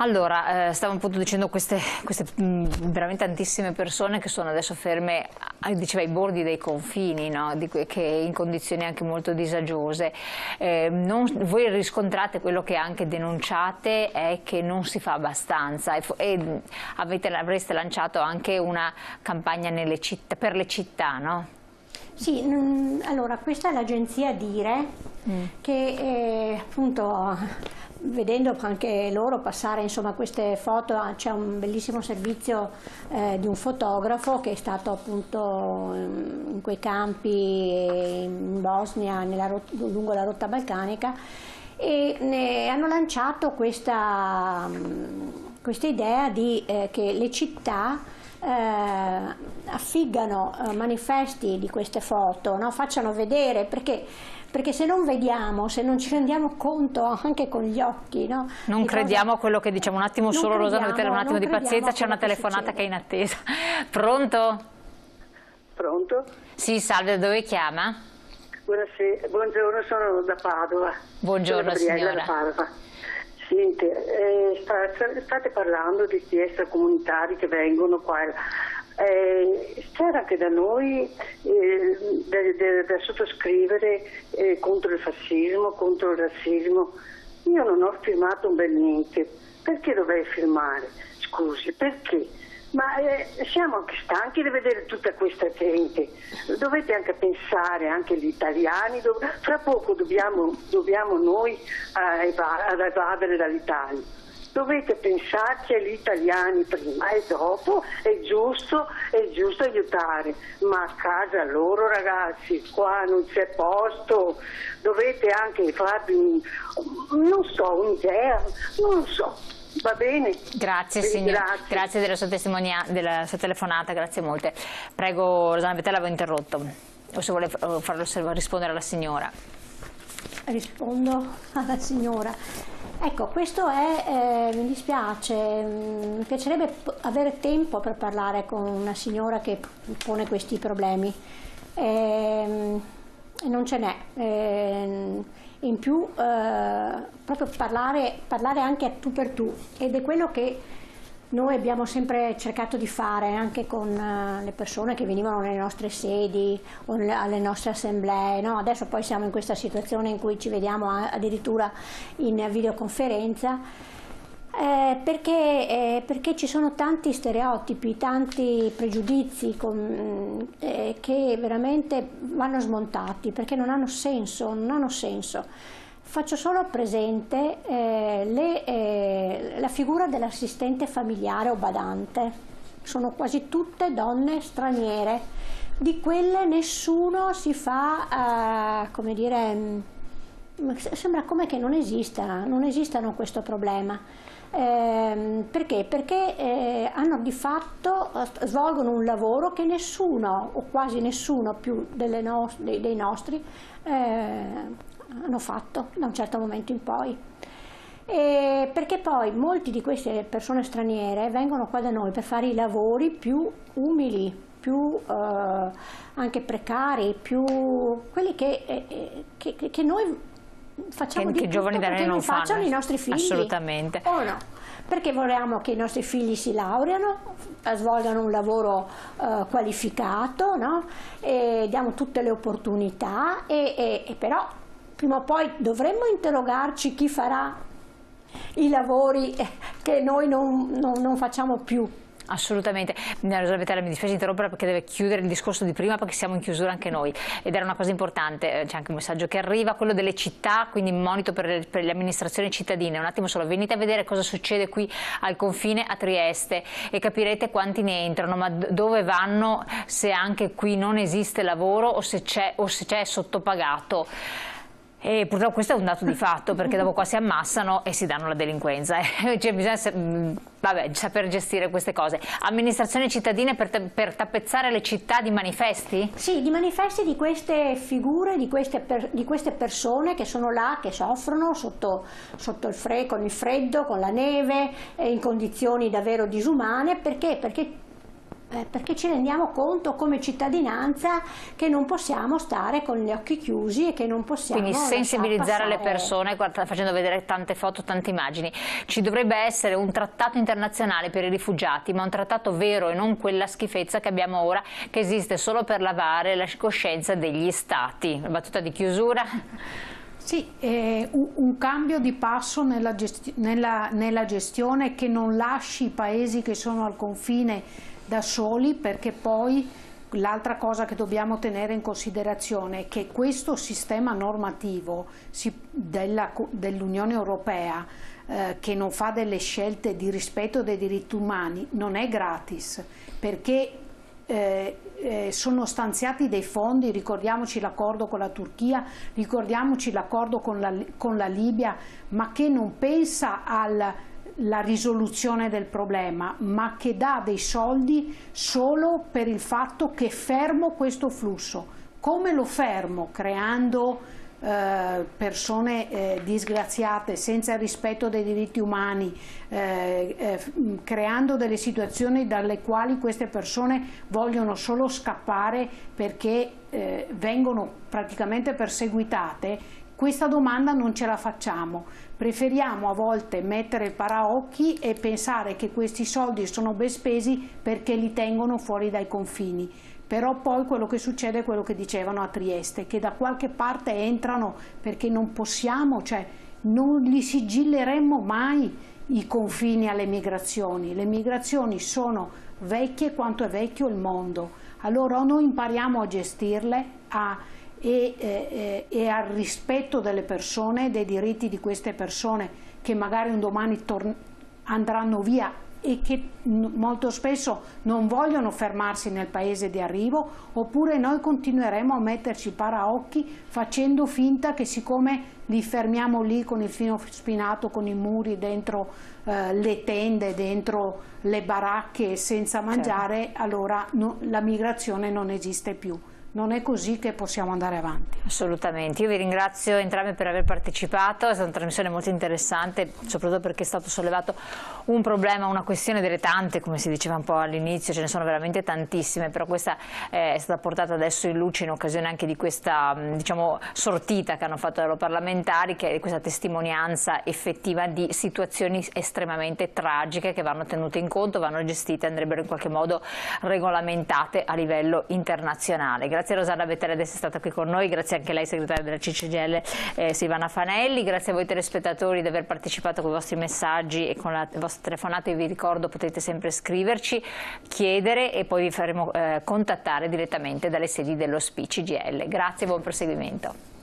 Allora, stavamo appunto dicendo queste veramente tantissime persone che sono adesso ferme, diceva, ai bordi dei confini, no? Che in condizioni anche molto disagiose. Voi riscontrate quello che anche denunciate è che non si fa abbastanza e avreste lanciato anche una campagna per le città, no? Sì, allora questa è l'agenzia Dire che appunto, vedendo anche loro passare insomma queste foto, c'è un bellissimo servizio di un fotografo che è stato appunto in quei campi in Bosnia, lungo la rotta balcanica, e hanno lanciato questa idea di che le città affiggano manifesti di queste foto, no? Facciano vedere, perché se non vediamo, se non ci rendiamo conto anche con gli occhi, no? Non crediamo a quello che diciamo. Un attimo solo, Rosanna, avete un attimo di pazienza, c'è una telefonata che è in attesa. Pronto? Pronto? Sì, salve, da dove chiama? Buonasera, buongiorno, sono da Padova. Buongiorno signora. Da Padova. Senti, state parlando di questi extracomunitari che vengono qua. C'era anche da noi da sottoscrivere contro il fascismo, contro il razzismo. Io non ho firmato un bel niente. Perché dovrei firmare? Scusi, perché? Ma siamo anche stanchi di vedere tutta questa gente. Dovete anche pensare, anche gli italiani, fra poco dobbiamo noi ad evadere dall'Italia. Dovete pensarci agli italiani prima e dopo è giusto aiutare, ma a casa loro ragazzi, qua non c'è posto, dovete anche farvi un'idea, non so. Va bene. Grazie signora, grazie della sua della sua telefonata, grazie molte. Prego Rosanna Betella, l'avevo interrotto, o se vuole rispondere alla signora. Rispondo alla signora. Ecco, questo è, mi dispiace, mi piacerebbe avere tempo per parlare con una signora che pone questi problemi. Non ce n'è. In più proprio parlare anche a tu per tu, ed è quello che noi abbiamo sempre cercato di fare anche con le persone che venivano nelle nostre sedi o alle nostre assemblee, no? Adesso poi siamo in questa situazione in cui ci vediamo addirittura in videoconferenza, perché ci sono tanti stereotipi, tanti pregiudizi che veramente vanno smontati, perché non hanno senso, Faccio solo presente la figura dell'assistente familiare o badante. Sono quasi tutte donne straniere, di quelle nessuno si fa, come dire, sembra come che non esistano questo problema. Perché? Perché hanno di fatto, svolgono un lavoro che nessuno o quasi nessuno più dei nostri hanno fatto da un certo momento in poi. Perché poi molti di queste persone straniere vengono qua da noi per fare i lavori più umili, più anche precari, più quelli che noi facciamo di tutto perché non facciano i nostri figli. Assolutamente. O no? Perché vogliamo che i nostri figli si laureano, svolgano un lavoro qualificato, no? E diamo tutte le opportunità, e però prima o poi dovremmo interrogarci chi farà i lavori che noi non facciamo più. Assolutamente. Rosanna Betella, mi dispiace interrompere perché deve chiudere il discorso di prima, perché siamo in chiusura anche noi, ed era una cosa importante. C'è anche un messaggio che arriva, quello delle città, quindi monito per le amministrazioni cittadine. Un attimo solo, venite a vedere cosa succede qui al confine a Trieste e capirete quanti ne entrano, ma dove vanno, se anche qui non esiste lavoro o se c'è sottopagato. E purtroppo questo è un dato di fatto, perché dopo qua si ammassano e si danno la delinquenza. Cioè, bisogna saper gestire queste cose. Amministrazioni cittadine per tappezzare le città di manifesti? Sì, di manifesti di queste figure, di queste persone che sono là, che soffrono sotto con il freddo, con la neve, in condizioni davvero disumane. Perché? Perché perché ci rendiamo conto come cittadinanza che non possiamo stare con gli occhi chiusi e che non possiamo quindi sensibilizzare le passare... persone facendo vedere tante foto, tante immagini. Ci dovrebbe essere un trattato internazionale per i rifugiati, ma un trattato vero e non quella schifezza che abbiamo ora, che esiste solo per lavare la coscienza degli stati. La battuta di chiusura? Sì, un cambio di passo nella gestione che non lasci i paesi che sono al confine da soli, perché poi l'altra cosa che dobbiamo tenere in considerazione è che questo sistema normativo dell'Unione Europea che non fa delle scelte di rispetto dei diritti umani non è gratis, perché sono stanziati dei fondi, ricordiamoci l'accordo con la Turchia, ricordiamoci l'accordo con la Libia, ma che non pensa alla risoluzione del problema, ma che dà dei soldi solo per il fatto che fermo questo flusso. Come lo fermo? Creando persone disgraziate, senza rispetto dei diritti umani, creando delle situazioni dalle quali queste persone vogliono solo scappare perché vengono praticamente perseguitate. Questa domanda non ce la facciamo, preferiamo a volte mettere il paraocchi e pensare che questi soldi sono ben spesi perché li tengono fuori dai confini. Però poi quello che succede è quello che dicevano a Trieste, che da qualche parte entrano perché non possiamo, cioè non li sigilleremmo mai i confini alle migrazioni. Le migrazioni sono vecchie quanto è vecchio il mondo. Allora o noi impariamo a gestirle e al rispetto delle persone, dei diritti di queste persone che magari un domani andranno via e che molto spesso non vogliono fermarsi nel paese di arrivo, oppure noi continueremo a metterci paraocchi facendo finta che siccome li fermiamo lì con il filo spinato, con i muri dentro le tende, dentro le baracche senza mangiare, allora la migrazione non esiste più. Non è così che possiamo andare avanti. Assolutamente, io vi ringrazio entrambi per aver partecipato, è stata una trasmissione molto interessante, soprattutto perché è stato sollevato un problema, una questione delle tante, come si diceva un po' all'inizio, ce ne sono veramente tantissime, però questa è stata portata adesso in luce in occasione anche di questa, diciamo, sortita che hanno fatto i loro parlamentari, che è questa testimonianza effettiva di situazioni estremamente tragiche che vanno tenute in conto, vanno gestite, andrebbero in qualche modo regolamentate a livello internazionale. Grazie a Rosanna Bettelli di essere stata qui con noi, grazie anche a lei segretaria della CCGIL Silvana Fanelli, grazie a voi telespettatori di aver partecipato con i vostri messaggi e con le vostre telefonate. Vi ricordo, potete sempre scriverci, chiedere e poi vi faremo contattare direttamente dalle sedi dello CCGIL. Grazie e buon proseguimento.